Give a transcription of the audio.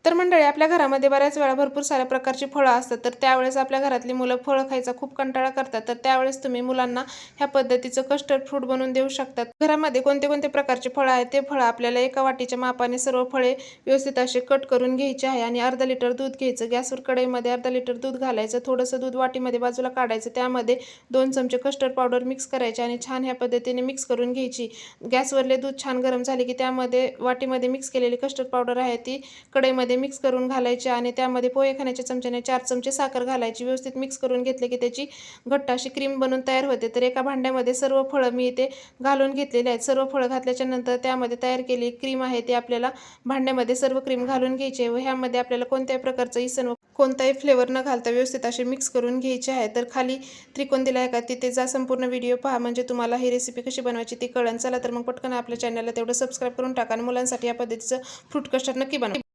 तर मंडळी, आपल्या घरामध्ये बऱ्याच वेळा भरपूर साऱ्या प्रकारची फळं असतात, तर त्यावेळेस आपल्या घरातली मुलं फळं खायचा खूप कंटाळा करतात. तर त्यावेळेस तुम्ही मुलांना ह्या पद्धतीचं कस्टर्ड फ्रूट बनवून देऊ शकतात. घरामध्ये कोणते कोणते प्रकारचे फळं आहेत ते फळं आपल्याला एका वाटीच्या मापाने सर्व फळे व्यवस्थित असे कट करून घ्यायचे आहे आणि अर्धा लिटर दूध घ्यायचं. गॅसवर कढईमध्ये अर्धा लिटर दूध घालायचं, थोडंसं दूध वाटीमध्ये बाजूला काढायचं, त्यामध्ये 2 चमचे कस्टर्ड पावडर मिक्स करायचे आणि छान ह्या पद्धतीने मिक्स करून घ्यायची. गॅसवरले दूध छान गरम झाले की त्यामध्ये वाटीमध्ये मिक्स केलेली कस्टर्ड पावडर आहे ती कढईमध्ये मिक्स करून घालायचे आणि त्यामध्ये पोहे खाण्याच्या चमच्याने 4 चमचे साखर घालायची. व्यवस्थित मिक्स करून घेतले की त्याची घट्ट अशी क्रीम बनून तयार होते. तर एका भांड्यामध्ये सर्व फळं मी इथे घालून घेतलेले आहेत. सर्व फळं घातल्याच्या नंतर त्यामध्ये तयार केलेली क्रीम आहे ती आपल्याला भांड्यामध्ये सर्व क्रीम घालून घ्यायची व ह्यामध्ये आपल्याला कोणत्याही प्रकारचं इसन व कोणताही फ्लेवर न घालता व्यवस्थित असे मिक्स करून घ्यायचे आहे. तर खाली त्रिकोण दिला आहे का, तिथे जा संपूर्ण व्हिडिओ पहा, म्हणजे तुम्हाला ही रेसिपी कशी बनवायची ती कळेल. चला तर मग पटकन आपल्या चॅनलला तेवढं सबस्क्राईब करून टाका आणि मुलांसाठी या पद्धतीचं फ्रूट कस्टर्ड नक्की बनवा.